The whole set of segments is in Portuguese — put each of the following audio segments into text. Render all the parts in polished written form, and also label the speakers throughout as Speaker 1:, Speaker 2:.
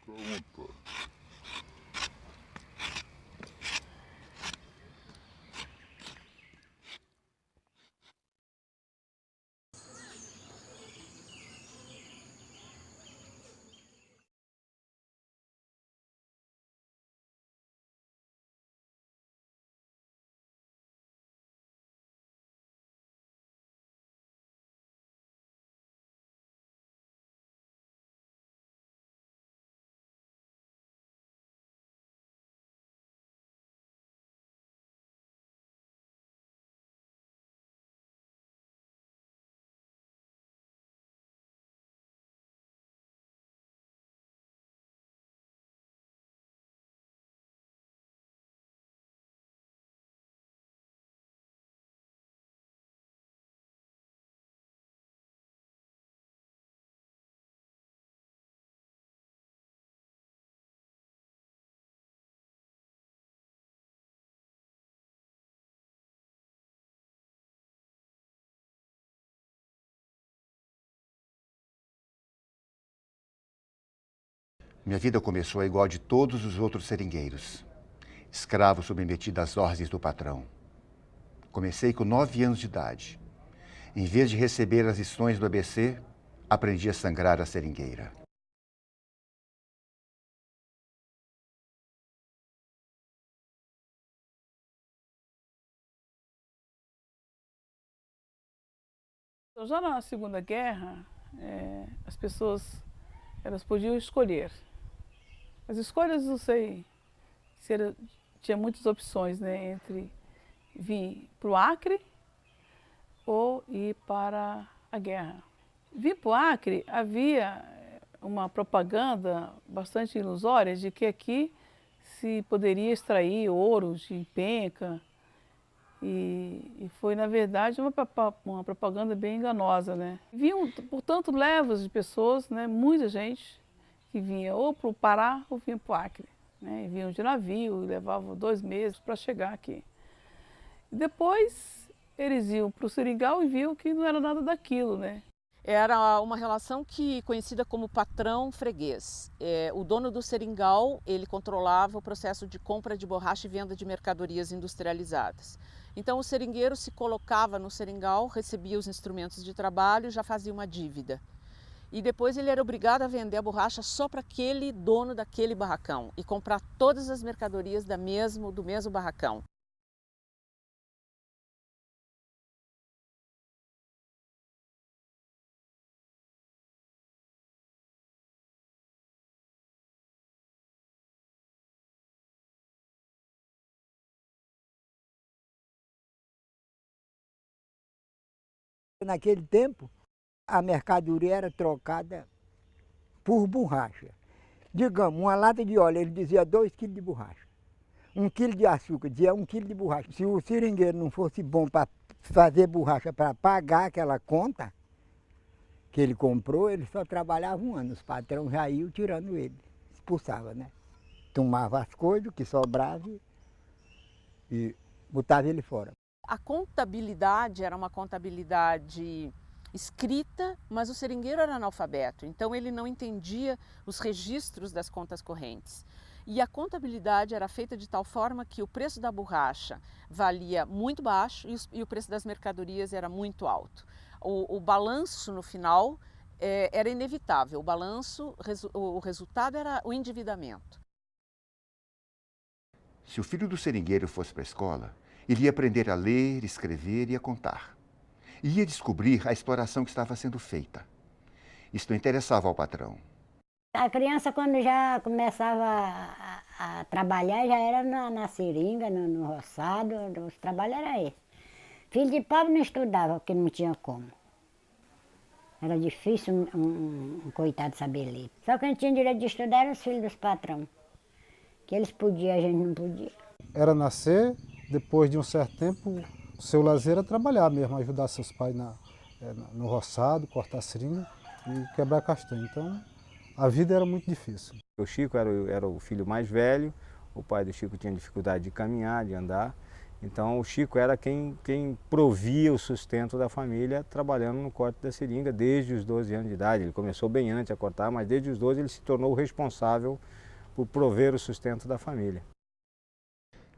Speaker 1: Pronto.
Speaker 2: Minha vida começou igual a de todos os outros seringueiros. Escravo submetido às ordens do patrão. Comecei com 9 anos de idade. Em vez de receber as lições do ABC, aprendi a sangrar a seringueira.
Speaker 3: Já na Segunda Guerra, as pessoas elas podiam escolher. As escolhas, não sei, tinha muitas opções, né, entre vir para o Acre ou ir para a guerra. Vir para o Acre, havia uma propaganda bastante ilusória de que aqui se poderia extrair ouro de penca. E foi, na verdade, uma propaganda bem enganosa, né? Vinham, portanto, levas de pessoas, né? Muita gente que vinha ou para o Pará ou vinha para o Acre. Né? E vinham de navio, levavam 2 meses para chegar aqui. E depois eles iam para o Seringal e viam que não era nada daquilo, né?
Speaker 4: Era uma relação conhecida como patrão-freguês. O dono do seringal, ele controlava o processo de compra de borracha e venda de mercadorias industrializadas. Então o seringueiro se colocava no seringal, recebia os instrumentos de trabalho e já fazia uma dívida. E depois ele era obrigado a vender a borracha só para aquele dono daquele barracão e comprar todas as mercadorias do mesmo barracão.
Speaker 5: Naquele tempo, a mercadoria era trocada por borracha. Digamos, uma lata de óleo, ele dizia 2 quilos de borracha. 1 quilo de açúcar, dizia 1 quilo de borracha. Se o seringueiro não fosse bom para fazer borracha para pagar aquela conta que ele comprou, ele só trabalhava 1 ano. Os patrões já iam tirando ele, expulsava, né? Tomava as coisas que sobrava e botava ele fora.
Speaker 4: A contabilidade era uma contabilidade escrita, mas o seringueiro era analfabeto, então ele não entendia os registros das contas correntes. E a contabilidade era feita de tal forma que o preço da borracha valia muito baixo e o preço das mercadorias era muito alto. O balanço no final era inevitável, o resultado era o endividamento.
Speaker 2: Se o filho do seringueiro fosse para a escola, ele ia aprender a ler, escrever e a contar. E ia descobrir a exploração que estava sendo feita. Isto interessava ao patrão.
Speaker 6: A criança, quando já começava a trabalhar, já era na seringa, no roçado, os trabalhos eram esses. Filho de pobre não estudava, porque não tinha como. Era difícil um coitado saber ler. Só quem tinha direito de estudar eram os filhos dos patrões. Que eles podiam, a gente não podia.
Speaker 7: Era nascer, depois de um certo tempo, o seu lazer era trabalhar mesmo, ajudar seus pais no roçado, cortar seringa e quebrar castanha. Então, a vida era muito difícil.
Speaker 8: O Chico era o filho mais velho, o pai do Chico tinha dificuldade de caminhar, de andar,
Speaker 1: Então o Chico era quem provia o sustento da família trabalhando no corte da seringa desde os 12 anos de idade. Ele começou bem antes a cortar, mas desde os 12 ele se tornou o responsável por prover o sustento da família.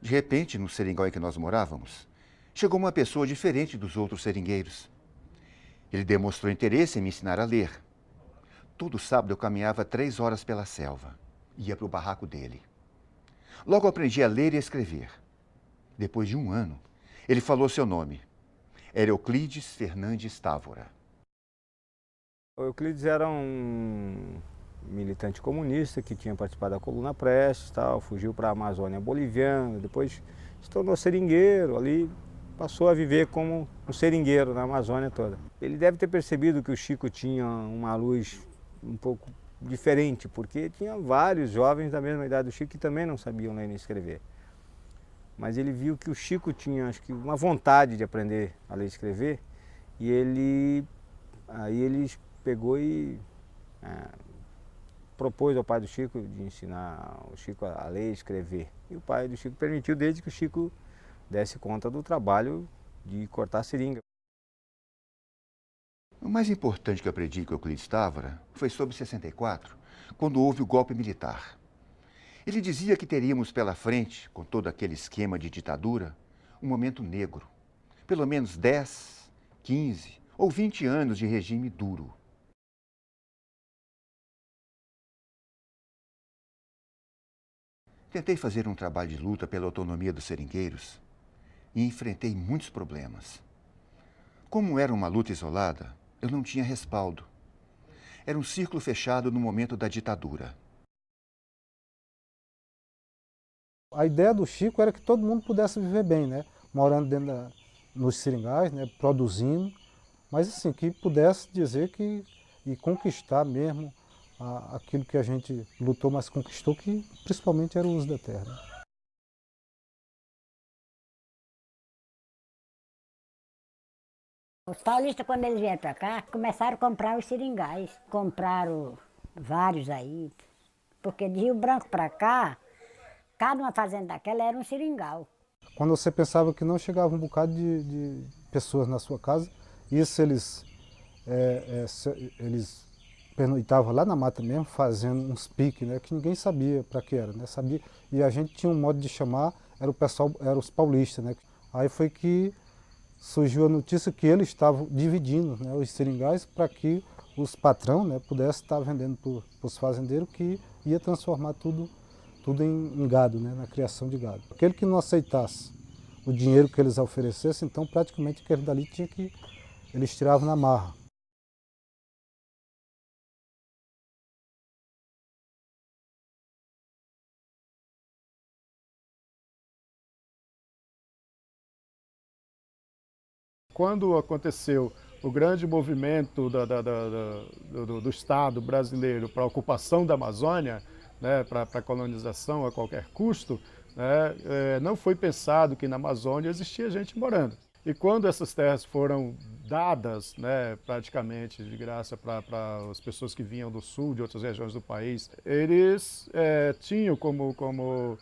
Speaker 2: De repente, no seringal em que nós morávamos, chegou uma pessoa diferente dos outros seringueiros. Ele demonstrou interesse em me ensinar a ler. Todo sábado eu caminhava 3 horas pela selva. Ia para o barraco dele. Logo aprendi a ler e a escrever. Depois de 1 ano, ele falou seu nome. Era Euclides Fernandes Távora.
Speaker 1: O Euclides era um militante comunista que tinha participado da Coluna Prestes, tal, fugiu para a Amazônia boliviana, depois se tornou seringueiro ali, passou a viver como um seringueiro na Amazônia toda. Ele deve ter percebido que o Chico tinha uma luz um pouco diferente, porque tinha vários jovens da mesma idade do Chico que também não sabiam ler nem escrever. Mas ele viu que o Chico tinha, acho que, uma vontade de aprender a ler e escrever, e aí ele pegou e propôs ao pai do Chico de ensinar o Chico a ler e escrever. E o pai do Chico permitiu, desde que o Chico desse conta do trabalho de cortar seringa.
Speaker 2: O mais importante que eu aprendi com Euclides Távora foi sobre 64, quando houve o golpe militar. Ele dizia que teríamos pela frente, com todo aquele esquema de ditadura, um momento negro. Pelo menos 10, 15 ou 20 anos de regime duro. Tentei fazer um trabalho de luta pela autonomia dos seringueiros e enfrentei muitos problemas. Como era uma luta isolada, eu não tinha respaldo. Era um círculo fechado no momento da ditadura.
Speaker 7: A ideia do Chico era que todo mundo pudesse viver bem, né? Morando dentro nos seringais, né? Produzindo, mas assim, que pudesse dizer que e conquistar mesmo aquilo que a gente lutou, mas conquistou, que principalmente era o uso da terra. Né?
Speaker 6: Os paulistas, quando eles vieram para cá, começaram a comprar os seringais. Compraram vários aí, porque de Rio Branco para cá, cada uma fazenda daquela era um seringal.
Speaker 7: Quando você pensava que não chegava um bocado de pessoas na sua casa, isso eles pernoitavam lá na mata mesmo, fazendo uns piques, né, que ninguém sabia para que era, né, sabia, e a gente tinha um modo de chamar, era o pessoal, eram os paulistas, né. Aí foi que surgiu a notícia que eles estavam dividindo, né, os seringais para que os patrão, né, pudessem estar vendendo para os fazendeiros, que ia transformar tudo em gado, né, na criação de gado. Aquele que não aceitasse o dinheiro que eles oferecessem, então praticamente aquele dali eles tiravam na marra.
Speaker 8: Quando aconteceu o grande movimento do Estado brasileiro para a ocupação da Amazônia, né, para a colonização a qualquer custo, né, não foi pensado que na Amazônia existia gente morando. E quando essas terras foram dadas, né, praticamente de graça para as pessoas que vinham do sul, de outras regiões do país, eles tinham como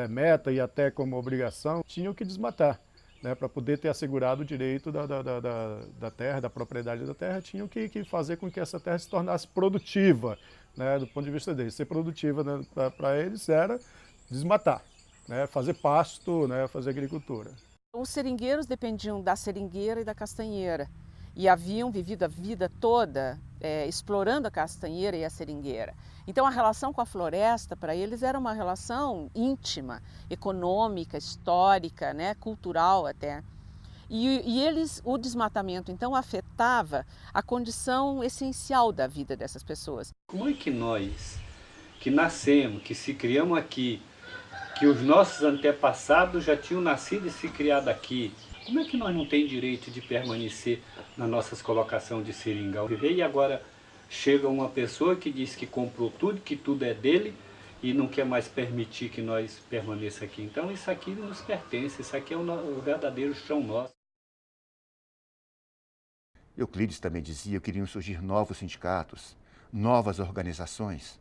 Speaker 8: meta e até como obrigação, tinham que desmatar. Né, para poder ter assegurado o direito da terra, da propriedade da terra, tinham que fazer com que essa terra se tornasse produtiva, né, do ponto de vista deles. Ser produtiva, né, para eles era desmatar, né, fazer pasto, né, fazer agricultura.
Speaker 4: Os seringueiros dependiam da seringueira e da castanheira e haviam vivido a vida toda explorando a castanheira e a seringueira. Então a relação com a floresta para eles era uma relação íntima, econômica, histórica, né, cultural até. E o desmatamento então afetava a condição essencial da vida dessas pessoas.
Speaker 9: Como é que nós, que nascemos, que se criamos aqui, que os nossos antepassados já tinham nascido e se criado aqui, como é que nós não temos direito de permanecer nas nossas colocações de seringal? E agora chega uma pessoa que diz que comprou tudo, que tudo é dele e não quer mais permitir que nós permaneça aqui. Então isso aqui nos pertence, isso aqui é o verdadeiro chão nosso.
Speaker 2: Euclides também dizia que iriam surgir novos sindicatos, novas organizações.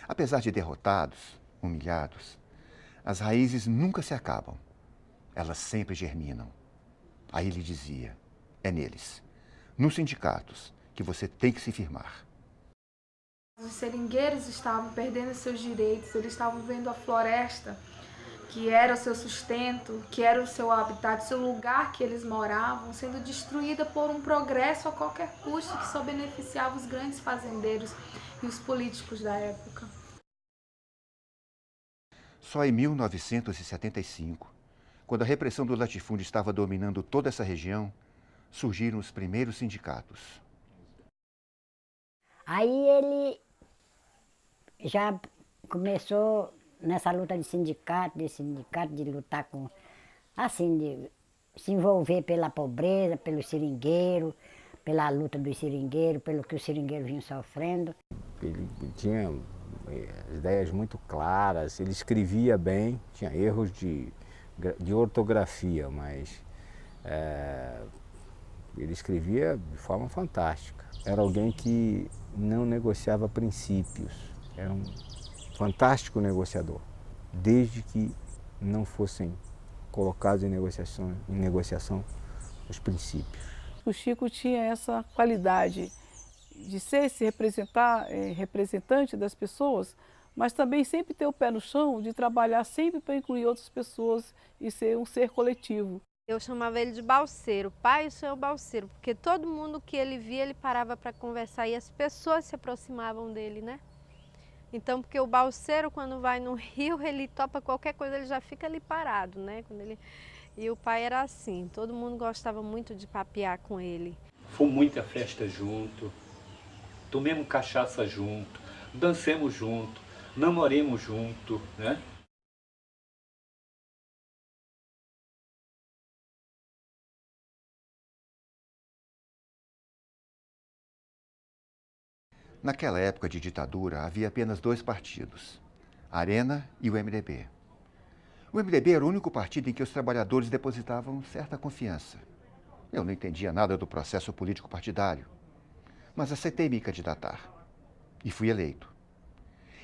Speaker 2: Apesar de derrotados, humilhados, as raízes nunca se acabam. elas sempre germinam. Aí ele dizia, é neles, nos sindicatos, que você tem que se firmar.
Speaker 10: Os seringueiros estavam perdendo seus direitos, eles estavam vendo a floresta, que era o seu sustento, que era o seu habitat, o seu lugar que eles moravam, sendo destruída por um progresso a qualquer custo que só beneficiava os grandes fazendeiros e os políticos da época.
Speaker 2: Só em 1975, quando a repressão do latifúndio estava dominando toda essa região, surgiram os primeiros sindicatos.
Speaker 6: Aí ele já começou nessa luta de sindicato, de lutar com, assim, de se envolver pela pobreza, pelo seringueiro, pela luta dos seringueiros, pelo que os seringueiros vinham sofrendo.
Speaker 1: Ele tinha ideias muito claras, ele escrevia bem, tinha erros de ortografia, mas ele escrevia de forma fantástica. Era alguém que não negociava princípios, era um fantástico negociador, desde que não fossem colocados em negociação os princípios.
Speaker 3: O Chico tinha essa qualidade de ser esse representante das pessoas, mas também sempre ter o pé no chão, de trabalhar sempre para incluir outras pessoas e ser um ser coletivo.
Speaker 11: Eu chamava ele de balseiro, pai e senhor balseiro, porque todo mundo que ele via, ele parava para conversar e as pessoas se aproximavam dele, né? Então, porque o balseiro, quando vai no rio, ele topa qualquer coisa, ele já fica ali parado, né? E o pai era assim, todo mundo gostava muito de papear com ele.
Speaker 9: Fomos muita festa junto, tomemos cachaça junto, dancemos junto, namoremos junto, né?
Speaker 2: Naquela época de ditadura, havia apenas dois partidos, a Arena e o MDB. O MDB era o único partido em que os trabalhadores depositavam certa confiança. Eu não entendia nada do processo político partidário, mas aceitei me candidatar e fui eleito.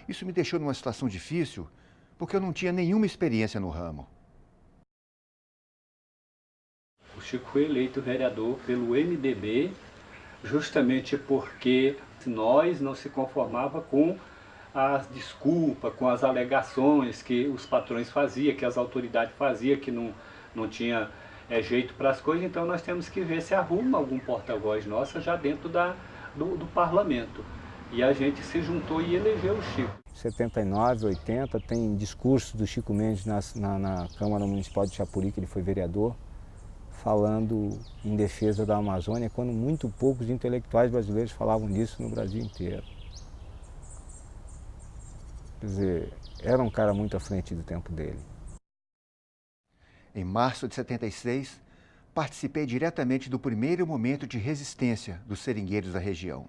Speaker 2: Isso me deixou numa situação difícil, porque eu não tinha nenhuma experiência no ramo.
Speaker 9: O Chico foi eleito vereador pelo MDB justamente porque nós não se conformava com as desculpas, com as alegações que os patrões faziam, que as autoridades faziam, que não tinha jeito para as coisas, então nós temos que ver se arruma algum porta-voz nossa já dentro do parlamento. E a gente se juntou e elegeu o Chico.
Speaker 1: 79, 80, tem discurso do Chico Mendes na Câmara Municipal de Chapuri, que ele foi vereador, falando em defesa da Amazônia, quando muito poucos intelectuais brasileiros falavam disso no Brasil inteiro. Quer dizer, era um cara muito à frente do tempo dele.
Speaker 2: Em março de 76, participei diretamente do primeiro momento de resistência dos seringueiros da região.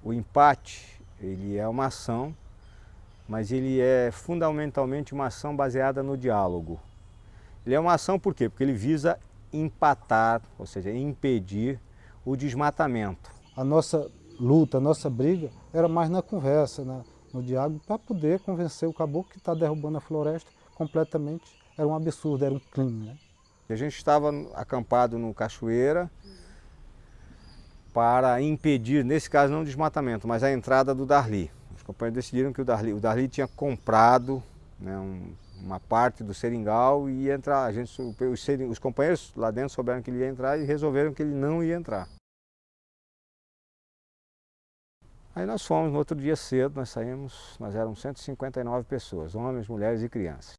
Speaker 1: O empate, ele é uma ação, mas ele é fundamentalmente uma ação baseada no diálogo. Ele é uma ação por quê? Porque ele visa empatar, ou seja, impedir o desmatamento.
Speaker 7: A nossa luta, a nossa briga era mais na conversa, no diálogo, para poder convencer o caboclo que está derrubando a floresta completamente. Era um absurdo, era um crime, né?
Speaker 1: A gente estava acampado no Cachoeira para impedir, nesse caso não o desmatamento, mas a entrada do Darli. Os companheiros decidiram que o Darli tinha comprado, né, uma parte do seringal e ia entrar. Os companheiros lá dentro souberam que ele ia entrar e resolveram que ele não ia entrar. Aí nós fomos, no outro dia cedo, nós éramos 159 pessoas, homens, mulheres e crianças.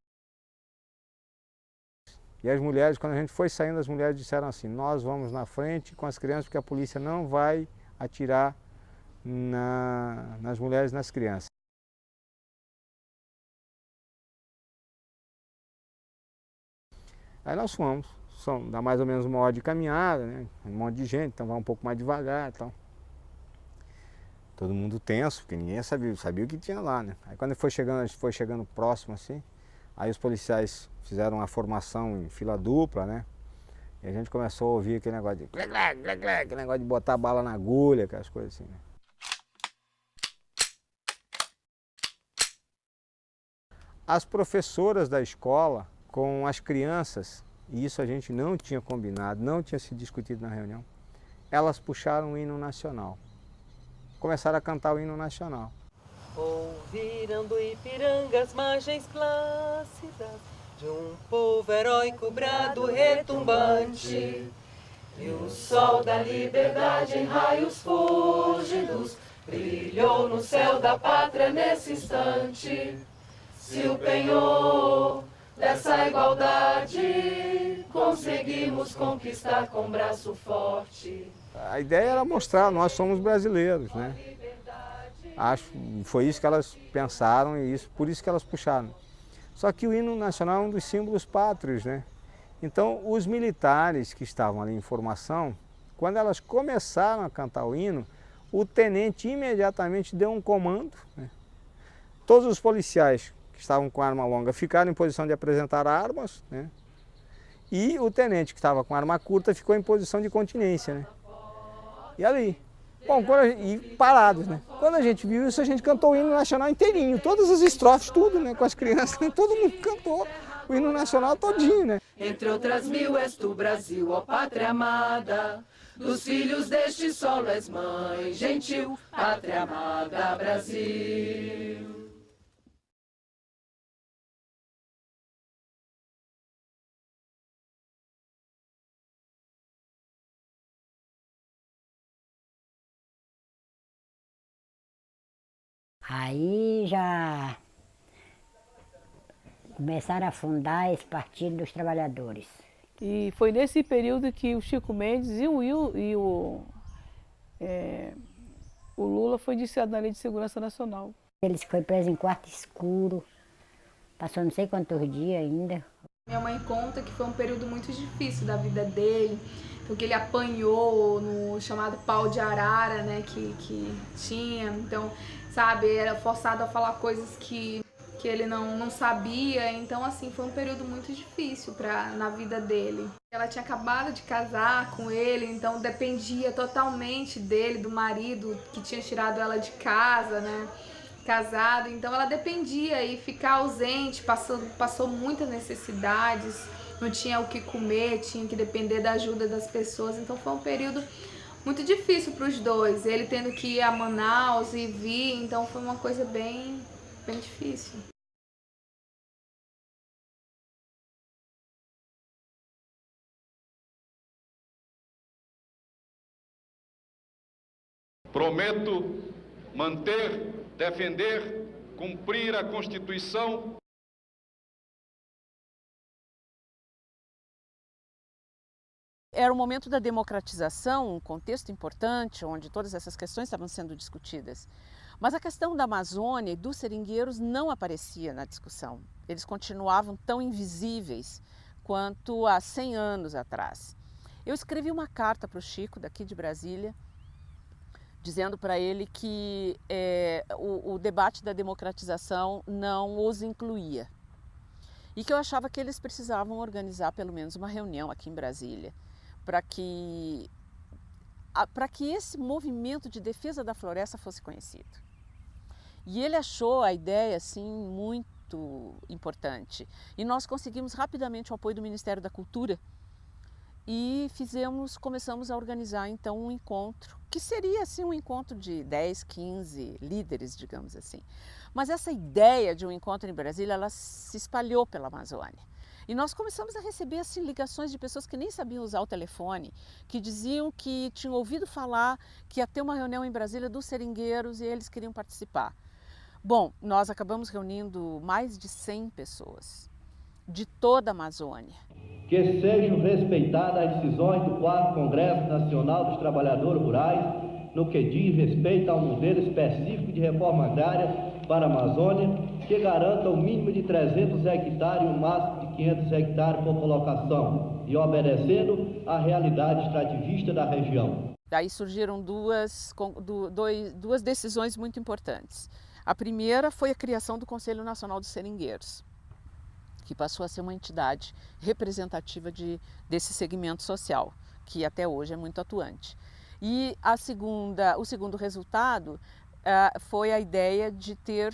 Speaker 1: E as mulheres, quando a gente foi saindo, as mulheres disseram assim, nós vamos na frente com as crianças porque a polícia não vai atirar nas mulheres e nas crianças. Aí nós fomos, dá mais ou menos uma hora de caminhada, né? Um monte de gente, então vai um pouco mais devagar e tal. Todo mundo tenso, porque ninguém sabia o que tinha lá, né? Aí quando a gente foi chegando próximo assim, aí os policiais fizeram uma formação em fila dupla, né? E a gente começou a ouvir aquele negócio de aquele negócio de botar bala na agulha, aquelas coisas assim, né? As professoras da escola com as crianças, e isso a gente não tinha combinado, não tinha se discutido na reunião, elas puxaram o hino nacional. Começaram a cantar o hino nacional.
Speaker 12: Ouviram do Ipiranga as margens plácidas de um povo heróico brado retumbante, e o sol da liberdade em raios fúlgidos brilhou no céu da pátria nesse instante. Se o penhor dessa igualdade conseguimos conquistar com braço forte.
Speaker 1: A ideia era mostrar, nós somos brasileiros, né? Foi isso que elas pensaram e por isso que elas puxaram. Só que o hino nacional é um dos símbolos pátrios, né? Então, os militares que estavam ali em formação, quando elas começaram a cantar o hino, o tenente imediatamente deu um comando, né? Todos os policiais que estavam com arma longa ficaram em posição de apresentar armas, né? E o tenente que estava com arma curta ficou em posição de continência, né? E ali, bom, e parados, né? Quando a gente viu isso, a gente cantou o hino nacional inteirinho, todas as estrofes, tudo, né? Com as crianças, todo mundo cantou o hino nacional todinho, né?
Speaker 12: Entre outras mil és tu, Brasil, ó pátria amada, dos filhos deste solo és mãe gentil, pátria amada, Brasil.
Speaker 6: Aí já começaram a fundar esse Partido dos Trabalhadores.
Speaker 3: E foi nesse período que o Chico Mendes e o Lula foi indiciado na Lei de Segurança Nacional.
Speaker 6: Ele foi preso em quarto escuro, passou não sei quantos dias ainda.
Speaker 10: Minha mãe conta que foi um período muito difícil da vida dele, porque ele apanhou no chamado pau de arara, né, que tinha, então, sabe, era forçado a falar coisas que ele não sabia, então, assim, foi um período muito difícil na vida dele. Ela tinha acabado de casar com ele, então dependia totalmente dele, do marido que tinha tirado ela de casa, né, casado, então ela dependia e ficar ausente, passou muitas necessidades, não tinha o que comer, tinha que depender da ajuda das pessoas, então foi um período muito difícil para os dois, ele tendo que ir a Manaus e vir, então foi uma coisa bem difícil.
Speaker 13: Prometo manter, defender, cumprir a Constituição.
Speaker 4: Era o momento da democratização, um contexto importante, onde todas essas questões estavam sendo discutidas. Mas a questão da Amazônia e dos seringueiros não aparecia na discussão. Eles continuavam tão invisíveis quanto há 100 anos atrás. Eu escrevi uma carta para o Chico, daqui de Brasília, dizendo para ele que o debate da democratização não os incluía e que eu achava que eles precisavam organizar pelo menos uma reunião aqui em Brasília para que esse movimento de defesa da floresta fosse conhecido. E ele achou a ideia assim muito importante e nós conseguimos rapidamente o apoio do Ministério da Cultura e começamos a organizar então um encontro, que seria assim um encontro de 10, 15 líderes, digamos assim. Mas essa ideia de um encontro em Brasília, ela se espalhou pela Amazônia. E nós começamos a receber assim, ligações de pessoas que nem sabiam usar o telefone, que diziam que tinham ouvido falar que ia ter uma reunião em Brasília dos seringueiros e eles queriam participar. Bom, nós acabamos reunindo mais de 100 pessoas de toda a Amazônia.
Speaker 14: Que sejam respeitadas as decisões do 4º Congresso Nacional dos Trabalhadores Rurais no que diz respeito ao modelo específico de reforma agrária para a Amazônia, que garanta o mínimo de 300 hectares e o máximo de 500 hectares por colocação, e obedecendo à realidade extrativista da região.
Speaker 4: Daí surgiram duas decisões muito importantes. A primeira foi a criação do Conselho Nacional dos Seringueiros, que passou a ser uma entidade representativa desse segmento social, que até hoje é muito atuante. E o segundo resultado foi a ideia de ter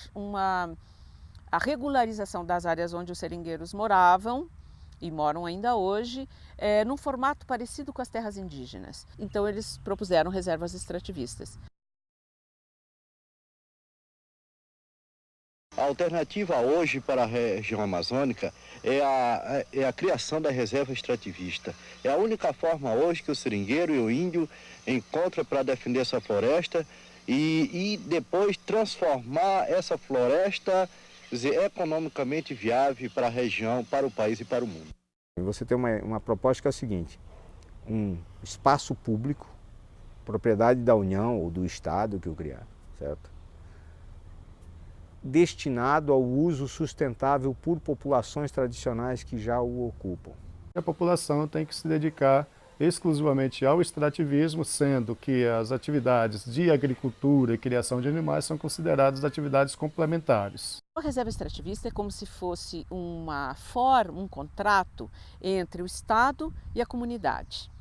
Speaker 4: a regularização das áreas onde os seringueiros moravam, e moram ainda hoje, num formato parecido com as terras indígenas. Então eles propuseram reservas extrativistas.
Speaker 15: A alternativa hoje para a região amazônica é a criação da reserva extrativista. É a única forma hoje que o seringueiro e o índio encontram para defender essa floresta e depois transformar essa floresta economicamente viável para a região, para o país e para o mundo.
Speaker 1: Você tem uma proposta que é a seguinte: um espaço público, propriedade da União ou do Estado que o criar, certo? Destinado ao uso sustentável por populações tradicionais que já o ocupam.
Speaker 8: A população tem que se dedicar exclusivamente ao extrativismo, sendo que as atividades de agricultura e criação de animais são consideradas atividades complementares.
Speaker 4: A reserva extrativista é como se fosse um contrato entre o Estado e a comunidade.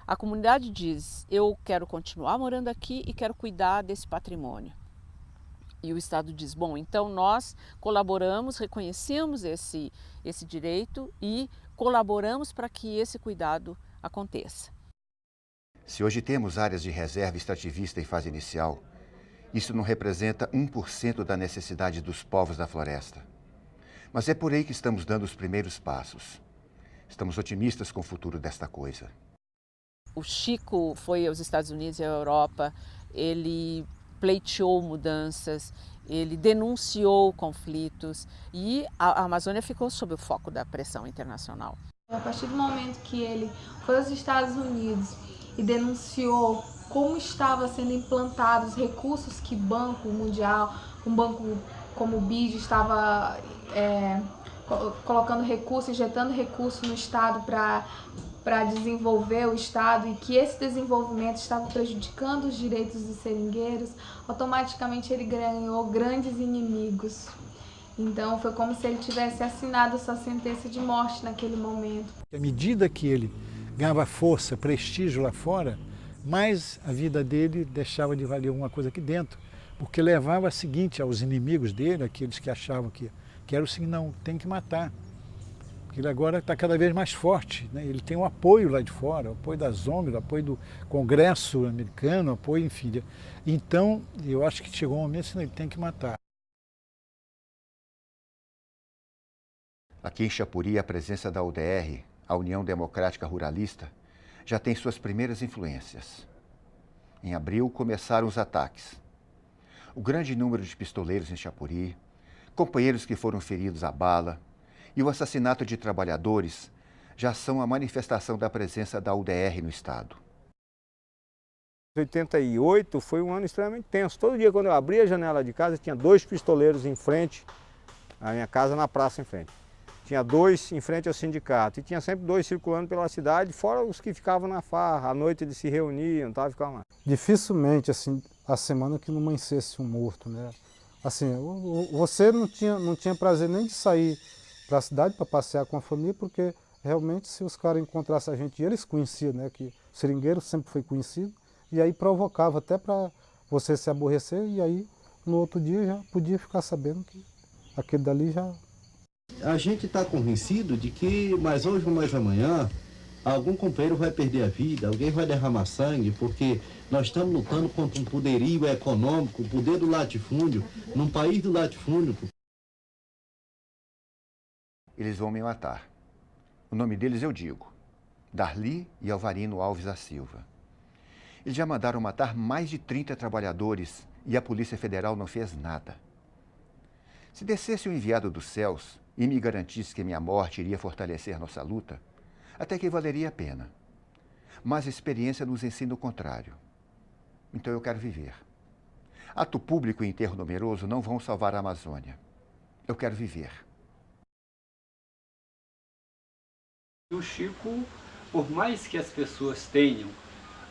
Speaker 4: A comunidade diz: eu quero continuar morando aqui e quero cuidar desse patrimônio. E o Estado diz: bom, então nós colaboramos, reconhecemos esse direito e colaboramos para que esse cuidado aconteça.
Speaker 2: Se hoje temos áreas de reserva extrativista em fase inicial, isso não representa 1% da necessidade dos povos da floresta. Mas é por aí que estamos dando os primeiros passos. Estamos otimistas com o futuro desta coisa.
Speaker 4: O Chico foi aos Estados Unidos e à Europa, ele pleiteou mudanças, ele denunciou conflitos e a Amazônia ficou sob o foco da pressão internacional.
Speaker 10: A partir do momento que ele foi aos Estados Unidos e denunciou como estava sendo implantados recursos que Banco Mundial, um banco como o BID estava colocando recursos, injetando recursos no Estado para desenvolver o Estado e que esse desenvolvimento estava prejudicando os direitos dos seringueiros, automaticamente ele ganhou grandes inimigos. Então foi como se ele tivesse assinado sua sentença de morte naquele momento.
Speaker 16: À medida que ele ganhava força, prestígio lá fora, mais a vida dele deixava de valer alguma coisa aqui dentro, porque levava a seguinte aos inimigos dele, aqueles que achavam que era o seguinte: não, tem que matar. Porque ele agora está cada vez mais forte, né? Ele tem o apoio lá de fora, o apoio das ONGs, o apoio do Congresso americano, o apoio, enfim. Então, eu acho que chegou um momento que ele tem que matar.
Speaker 2: Aqui em Chapuri, a presença da UDR, a União Democrática Ruralista, já tem suas primeiras influências. Em abril, começaram os ataques. O grande número de pistoleiros em Chapuri, companheiros que foram feridos à bala e o assassinato de trabalhadores já são a manifestação da presença da UDR no Estado.
Speaker 1: 88 foi um ano extremamente tenso. Todo dia, quando eu abria a janela de casa, tinha 2 pistoleiros em frente à minha casa, na praça em frente. Tinha 2 em frente ao sindicato e tinha sempre 2 circulando pela cidade, fora os que ficavam na farra. À noite eles se reuniam, ficavam lá.
Speaker 7: Dificilmente, assim, a semana que não amanhecesse um morto, né? Assim, você não tinha prazer nem de sair para a cidade para passear com a família, porque realmente se os caras encontrassem a gente, e eles conheciam, né, que o seringueiro sempre foi conhecido, e aí provocava até para você se aborrecer, e aí no outro dia já podia ficar sabendo que aquele dali já...
Speaker 15: A gente está convencido de que mais hoje ou mais amanhã, algum companheiro vai perder a vida, alguém vai derramar sangue, porque nós estamos lutando contra um poderio econômico, o poder do latifúndio, num país do latifúndio.
Speaker 2: Eles vão me matar. O nome deles eu digo: Darli e Alvarino Alves da Silva. Eles já mandaram matar mais de 30 trabalhadores e a Polícia Federal não fez nada. Se descesse o enviado dos céus e me garantisse que minha morte iria fortalecer nossa luta, até que valeria a pena. Mas a experiência nos ensina o contrário. Então eu quero viver. Ato público e enterro numeroso não vão salvar a Amazônia. Eu quero viver.
Speaker 9: O Chico, por mais que as pessoas tenham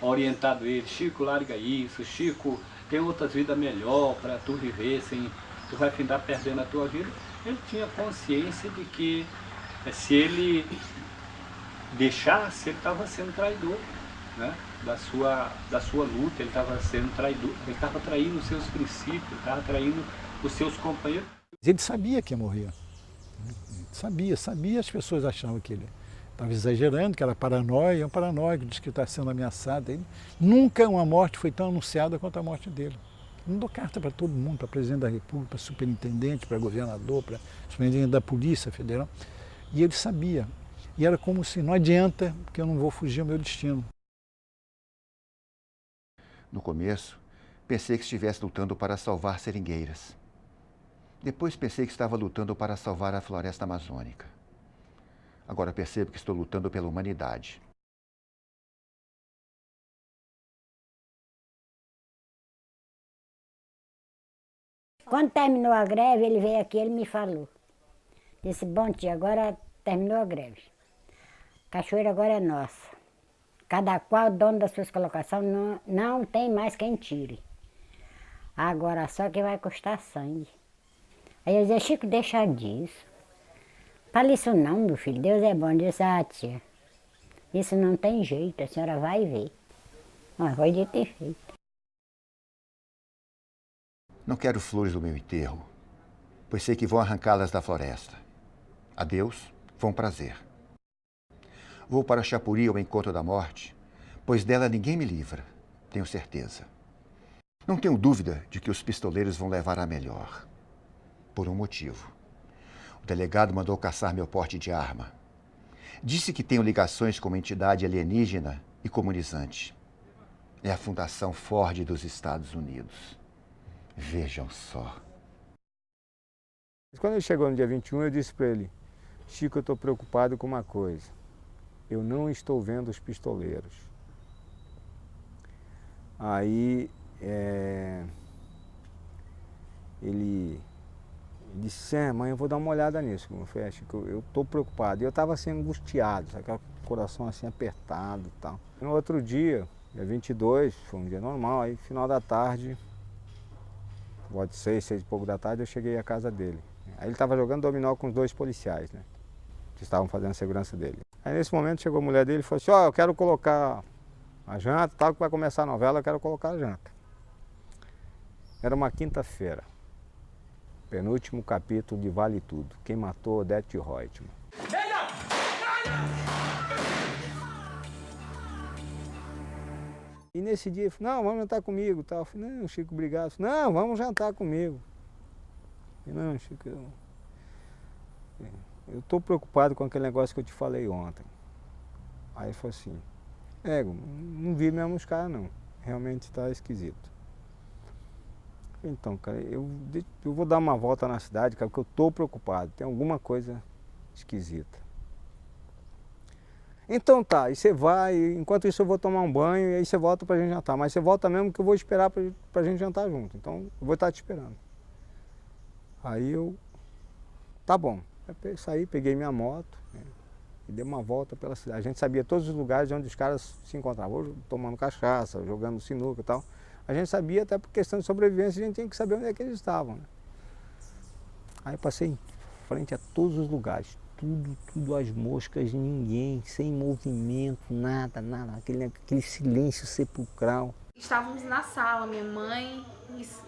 Speaker 9: orientado ele: Chico, larga isso, Chico, tem outras vidas melhor para tu viver sem... tu vai findar perdendo a tua vida, ele tinha consciência de que se ele deixasse, ele estava sendo traidor, né? da sua luta, ele estava sendo traidor, ele estava traindo os seus princípios, estava traindo os seus companheiros.
Speaker 16: Ele sabia que ia morrer. Sabia, as pessoas achavam que ele estava exagerando, que era paranoia, é um paranoico, diz que está sendo ameaçado. Nunca uma morte foi tão anunciada quanto a morte dele. Mandou carta para todo mundo, para presidente da República, para superintendente, para governador, para superintendente da Polícia Federal. E ele sabia. E era como se, não adianta, porque eu não vou fugir ao meu destino.
Speaker 2: No começo, pensei que estivesse lutando para salvar seringueiras. Depois pensei que estava lutando para salvar a floresta amazônica. Agora percebo que estou lutando pela humanidade.
Speaker 6: Quando terminou a greve, ele veio aqui, ele me falou. Disse, bom tia, agora terminou a greve. Cachoeira agora é nossa. Cada qual dono das suas colocações, não tem mais quem tire. Agora só que vai custar sangue. Aí eu dizia, Chico, deixa disso. Fala isso não, meu filho, Deus é bom. Eu disse, tia, isso não tem jeito, a senhora vai ver. Mas foi de ter feito.
Speaker 2: Não quero flores do meu enterro, pois sei que vão arrancá-las da floresta. Adeus, foi um prazer. Vou para Chapuri ao encontro da morte, pois dela ninguém me livra, tenho certeza. Não tenho dúvida de que os pistoleiros vão levar a melhor. Por um motivo. O delegado mandou caçar meu porte de arma. Disse que tenho ligações com uma entidade alienígena e comunizante. É a Fundação Ford dos Estados Unidos. Vejam só.
Speaker 1: Quando ele chegou no dia 21, eu disse para ele, Chico, eu estou preocupado com uma coisa. Eu não estou vendo os pistoleiros. Aí, ele disse, mãe, eu vou dar uma olhada nisso. Eu falei, Chico, eu estou preocupado. E eu estava assim, angustiado, sabe? Aquele coração assim, apertado e tal. No outro dia, dia 22, foi um dia normal, aí final da tarde, volta de 6 e pouco da tarde, eu cheguei à casa dele. Aí ele estava jogando dominó com os 2 policiais, né? Que estavam fazendo a segurança dele. Aí nesse momento chegou a mulher dele e falou assim, eu quero colocar a janta, tal, que vai começar a novela, eu quero colocar a janta. Era uma quinta-feira. Penúltimo capítulo de Vale Tudo. Quem matou Odete Reutemann. E nesse dia ele falou, não, vamos jantar comigo. Tal. Eu falei, não, Chico, obrigado. Falei, não, vamos jantar comigo. Eu falei, não, Chico, eu estou preocupado com aquele negócio que eu te falei ontem. Aí ele falou assim, não vi mesmo os caras não. Realmente está esquisito. Então, cara, eu vou dar uma volta na cidade, cara, porque eu estou preocupado. Tem alguma coisa esquisita. Então tá, e você vai, enquanto isso eu vou tomar um banho e aí você volta pra gente jantar. Mas você volta mesmo que eu vou esperar pra gente jantar junto. Então eu vou estar te esperando. Aí tá bom. Eu saí, peguei minha moto, né, e dei uma volta pela cidade. A gente sabia todos os lugares onde os caras se encontravam, tomando cachaça, jogando sinuca e tal. A gente sabia, até por questão de sobrevivência, a gente tinha que saber onde é que eles estavam. Né? Aí passei em frente a todos os lugares. Tudo as moscas, ninguém, sem movimento, nada, aquele silêncio sepulcral.
Speaker 10: Estávamos na sala, minha mãe,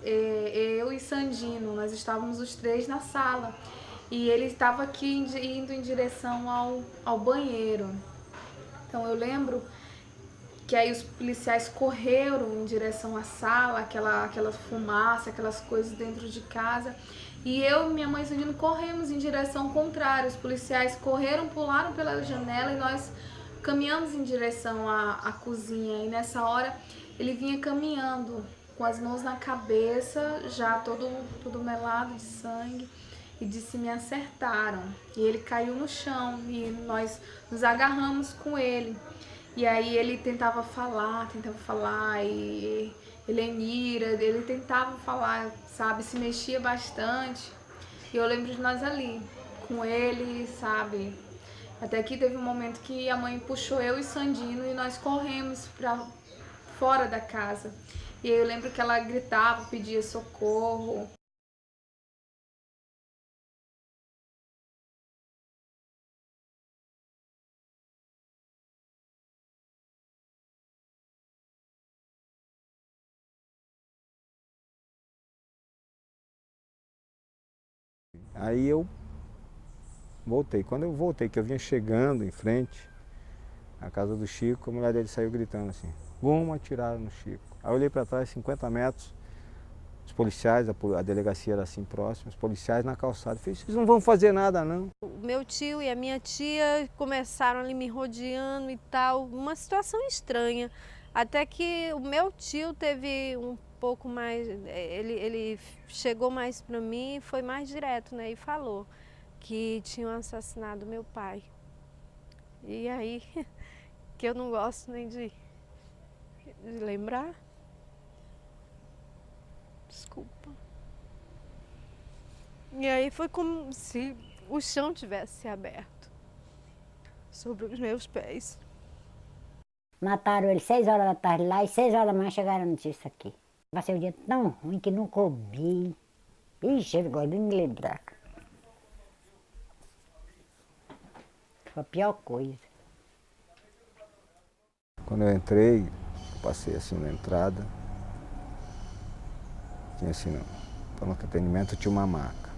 Speaker 10: eu e Sandino, nós estávamos os 3 na sala. E ele estava aqui indo em direção ao banheiro. Então eu lembro que aí os policiais correram em direção à sala, aquela fumaça, aquelas coisas dentro de casa. E eu, minha mãe e Sandino corremos em direção contrária. Os policiais correram, pularam pela janela e nós caminhamos em direção à cozinha. E nessa hora ele vinha caminhando com as mãos na cabeça, já todo melado de sangue. E disse, me acertaram. E ele caiu no chão e nós nos agarramos com ele. E aí ele tentava falar, e Helenira, ele tentava falar, sabe, se mexia bastante. E eu lembro de nós ali, com ele, sabe. Até que teve um momento que a mãe puxou eu e Sandino e nós corremos pra fora da casa. E aí eu lembro que ela gritava, pedia socorro.
Speaker 1: Aí eu voltei. Quando eu voltei, que eu vinha chegando em frente à casa do Chico, a mulher dele saiu gritando assim, vamos atirar no Chico. Aí eu olhei para trás, 50 metros, os policiais, a delegacia era assim próxima, os policiais na calçada. Eu falei, vocês não vão fazer nada não.
Speaker 11: O meu tio e a minha tia começaram ali me rodeando e tal, uma situação estranha. Até que o meu tio teve um pouco mais, ele chegou mais para mim e foi mais direto, né? E falou que tinham assassinado meu pai. E aí, que eu não gosto nem de lembrar. Desculpa. E aí foi como se o chão tivesse se aberto sobre os meus pés.
Speaker 6: Mataram ele 6 horas da tarde lá e 6 horas da manhã chegaram a notícia aqui. Passei o dia tão ruim que não comi. Ixi, eu gosto de me lembrar. Foi a pior coisa.
Speaker 1: Quando eu entrei, passei assim na entrada, tinha assim, no pronto atendimento tinha uma maca.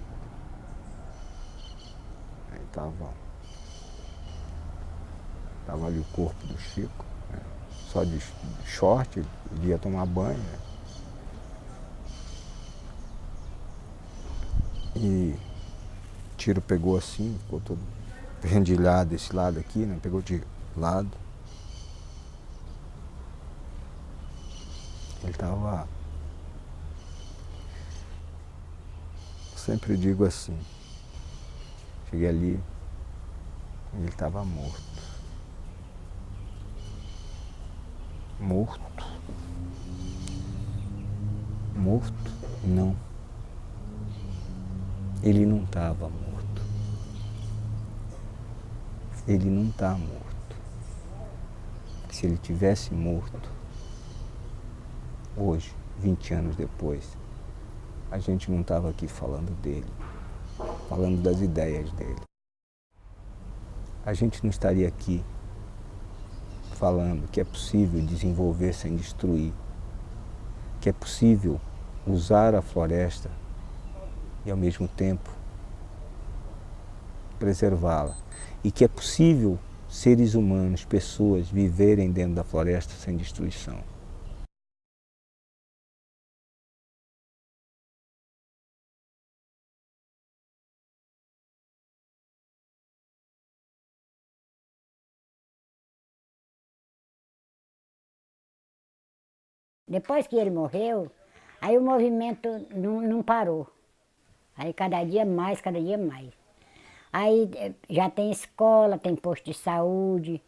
Speaker 1: Aí tava ali o corpo do Chico, né? Só de short, ele ia tomar banho, né? E o tiro pegou assim, ficou todo pendilhado esse lado aqui, né? Pegou de lado. Ele tava... Sempre digo assim, cheguei ali e ele estava morto. Morto? Morto? Não. Ele não estava morto. Ele não está morto. Se ele tivesse morto, hoje, 20 anos depois, a gente não estava aqui falando dele, falando das ideias dele. A gente não estaria aqui falando que é possível desenvolver sem destruir, que é possível usar a floresta e ao mesmo tempo preservá-la, e que é possível seres humanos, pessoas, viverem dentro da floresta sem destruição.
Speaker 6: Depois que ele morreu, aí o movimento não parou. Aí cada dia mais, cada dia mais. Aí já tem escola, tem posto de saúde,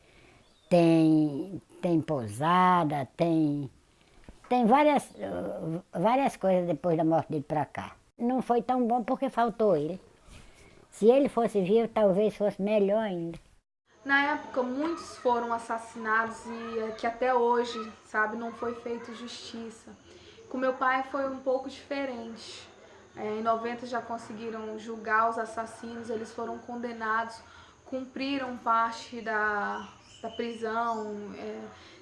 Speaker 6: tem pousada, tem várias coisas depois da morte dele para cá. Não foi tão bom porque faltou ele. Se ele fosse vivo, talvez fosse melhor ainda.
Speaker 10: Na época, muitos foram assassinados e que até hoje, sabe, não foi feita justiça. Com meu pai foi um pouco diferente. Em 90 já conseguiram julgar os assassinos, eles foram condenados, cumpriram parte da prisão,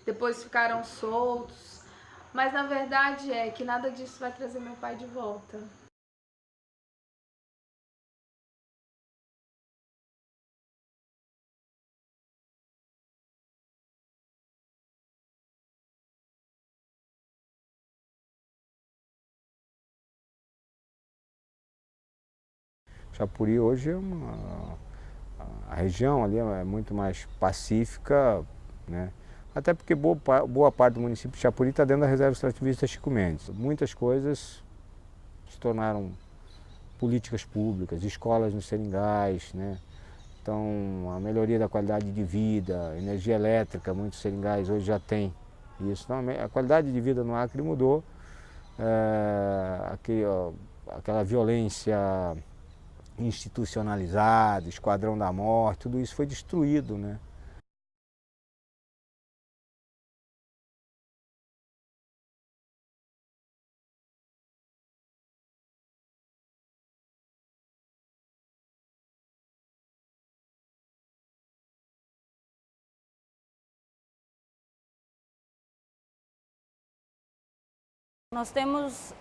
Speaker 10: depois ficaram soltos. Mas na verdade é que nada disso vai trazer meu pai de volta.
Speaker 1: Chapuri hoje é a região ali é muito mais pacífica, né? Até porque boa parte do município de Chapuri está dentro da reserva extrativista Chico Mendes. Muitas coisas se tornaram políticas públicas, escolas nos seringais, né? Então a melhoria da qualidade de vida, energia elétrica, muitos seringais hoje já têm isso. Então, a qualidade de vida no Acre mudou, aquela violência institucionalizado, Esquadrão da Morte, tudo isso foi destruído, né?
Speaker 17: Nós temos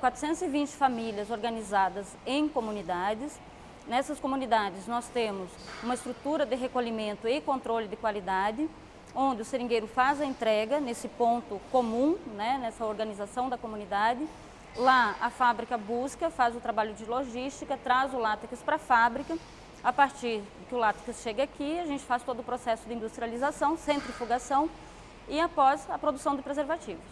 Speaker 17: 420 famílias organizadas em comunidades. Nessas comunidades nós temos uma estrutura de recolhimento e controle de qualidade, onde o seringueiro faz a entrega nesse ponto comum, né, nessa organização da comunidade. Lá a fábrica busca, faz o trabalho de logística, traz o látex para a fábrica. A partir que o látex chega aqui, a gente faz todo o processo de industrialização, centrifugação e após a produção de preservativos.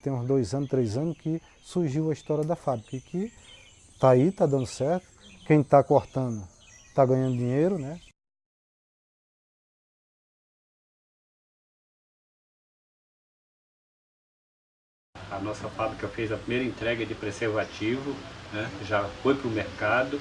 Speaker 7: Tem uns 2 anos, 3 anos que surgiu a história da fábrica, que está aí, está dando certo. Quem está cortando está ganhando dinheiro, né?
Speaker 9: A nossa fábrica fez a primeira entrega de preservativo, né? Já foi para o mercado.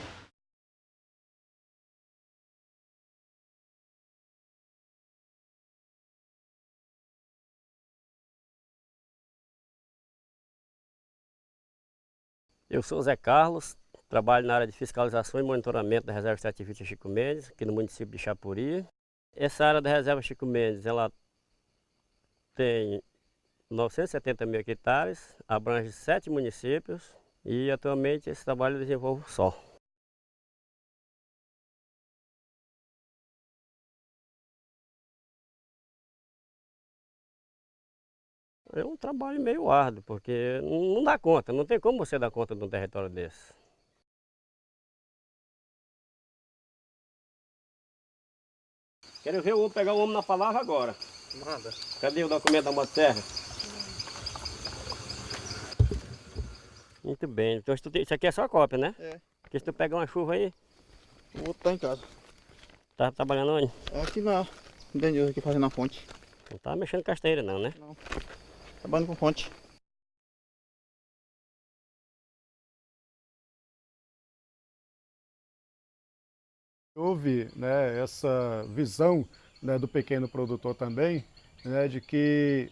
Speaker 18: Eu sou o Zé Carlos, trabalho na área de fiscalização e monitoramento da Reserva Extrativista Chico Mendes, aqui no município de Chapuri. Essa área da Reserva Chico Mendes, ela tem 970 mil hectares, abrange 7 municípios e atualmente esse trabalho eu desenvolvo só. É um trabalho meio árduo, porque não dá conta, não tem como você dar conta de um território desse. Quero ver o homem pegar o homem na palavra agora. Manda. Cadê o documento da motosserra? Muito bem, então isso aqui é só cópia, né?
Speaker 19: É.
Speaker 18: Porque se tu pegar uma chuva aí...
Speaker 19: O outro tá em casa.
Speaker 18: Tá trabalhando onde?
Speaker 19: Aqui na Denilson, aqui fazendo a fonte.
Speaker 18: Não tá mexendo casteira não, né?
Speaker 19: Não. Trabalhando com fonte.
Speaker 8: Houve, né, essa visão, né, do pequeno produtor também, né, de que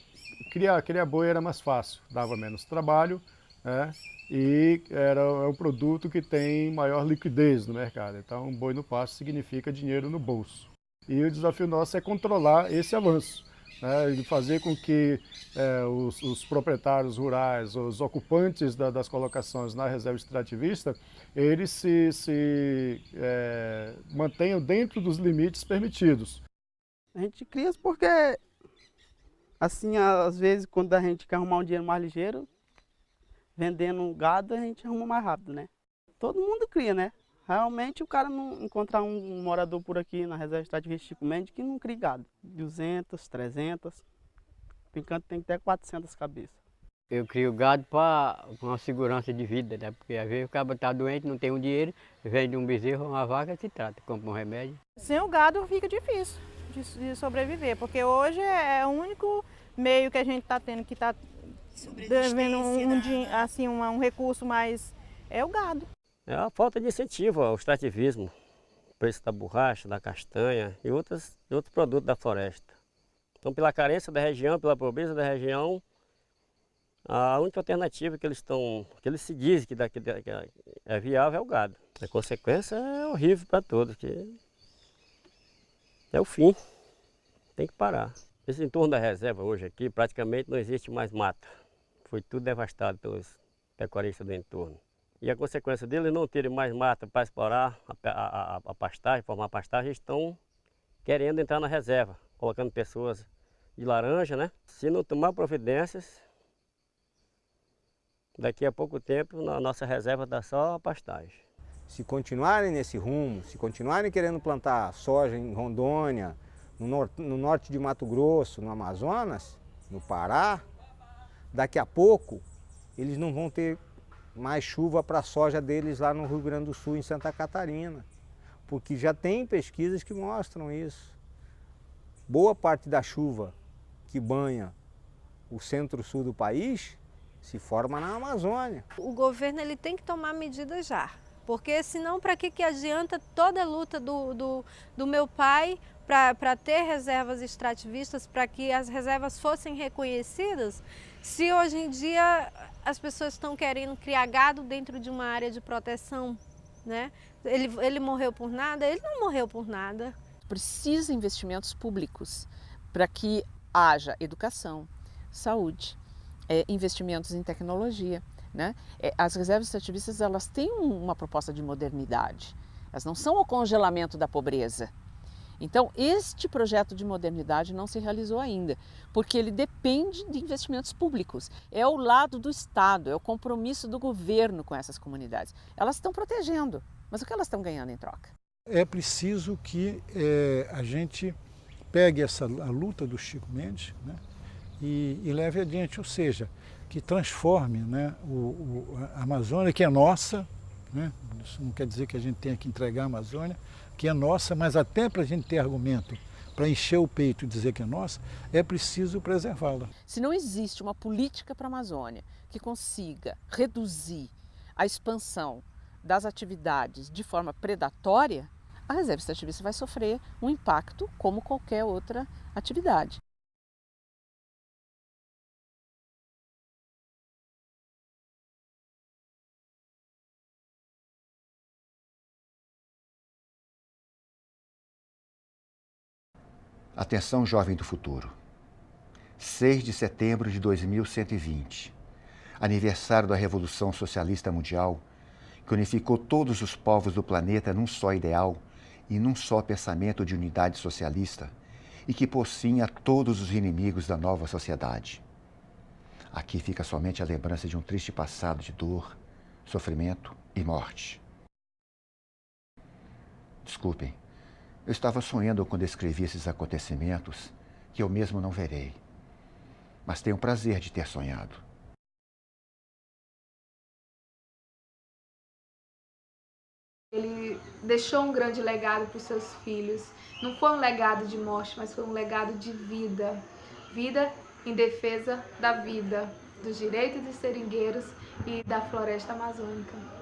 Speaker 8: criar boi era mais fácil, dava menos trabalho, né, e é um produto que tem maior liquidez no mercado. Então, boi no pasto significa dinheiro no bolso. E o desafio nosso é controlar esse avanço, né, e fazer com que os proprietários rurais, os ocupantes das colocações na reserva extrativista, eles se mantenham dentro dos limites permitidos.
Speaker 20: A gente cria porque, assim, às vezes, quando a gente quer arrumar um dinheiro mais ligeiro, vendendo gado, a gente arruma mais rápido, né? Todo mundo cria, né? Realmente o cara não encontrar um morador por aqui na reserva extrativista Chico Mendes que não cria gado. 200, 300, por enquanto tem até 400 cabeças.
Speaker 21: Eu crio gado para uma segurança de vida, né? Porque às vezes o cara está doente, não tem um dinheiro, vende um bezerro, uma vaca, se trata, compra um remédio.
Speaker 22: Sem o gado fica difícil de sobreviver, porque hoje é o único meio que a gente está tendo que está devendo um recurso mais é o gado.
Speaker 18: É a falta de incentivo ao extrativismo, o preço da borracha, da castanha e outros produtos da floresta. Então, pela carência da região, pela pobreza da região, a única alternativa que eles se dizem que é viável é o gado. A consequência é horrível para todos, que é o fim, tem que parar. Esse entorno da reserva hoje aqui praticamente não existe mais mata. Foi tudo devastado pelos pecuaristas do entorno. E a consequência deles não terem mais mata para explorar a pastagem, formar pastagem, eles estão querendo entrar na reserva, colocando pessoas de laranja, né? Se não tomar providências, daqui a pouco tempo a nossa reserva dá só a pastagem.
Speaker 1: Se continuarem nesse rumo, se continuarem querendo plantar soja em Rondônia, no norte de Mato Grosso, no Amazonas, no Pará, daqui a pouco eles não vão ter mais chuva para a soja deles lá no Rio Grande do Sul, em Santa Catarina, porque já tem pesquisas que mostram isso. Boa parte da chuva que banha o centro-sul do país se forma na Amazônia.
Speaker 11: O governo ele tem que tomar medidas já, porque senão para que adianta toda a luta do meu pai para ter reservas extrativistas, para que as reservas fossem reconhecidas, se hoje em dia as pessoas estão querendo criar gado dentro de uma área de proteção, né? Ele morreu por nada? Ele não morreu por nada.
Speaker 4: Precisa investimentos públicos para que haja educação, saúde, investimentos em tecnologia, né? As reservas extrativistas, elas têm uma proposta de modernidade. Elas não são o congelamento da pobreza. Então, este projeto de modernidade não se realizou ainda, porque ele depende de investimentos públicos. É o lado do Estado, é o compromisso do governo com essas comunidades. Elas estão protegendo, mas o que elas estão ganhando em troca?
Speaker 16: É preciso que a gente pegue a luta do Chico Mendes, né, e leve adiante, ou seja, que transforme, né, a Amazônia, que é nossa, né, isso não quer dizer que a gente tenha que entregar a Amazônia, que é nossa, mas até para a gente ter argumento para encher o peito e dizer que é nossa, é preciso preservá-la.
Speaker 4: Se não existe uma política para a Amazônia que consiga reduzir a expansão das atividades de forma predatória, a reserva extrativista vai sofrer um impacto como qualquer outra atividade.
Speaker 2: Atenção, jovem do futuro. 6 de setembro de 2120, aniversário da Revolução Socialista Mundial, que unificou todos os povos do planeta num só ideal e num só pensamento de unidade socialista e que pocinha todos os inimigos da nova sociedade. Aqui fica somente a lembrança de um triste passado de dor, sofrimento e morte. Desculpem, eu estava sonhando quando escrevi esses acontecimentos que eu mesmo não verei, mas tenho o prazer de ter sonhado.
Speaker 10: Ele deixou um grande legado para os seus filhos. Não foi um legado de morte, mas foi um legado de vida. Vida em defesa da vida, dos direitos dos seringueiros e da floresta amazônica.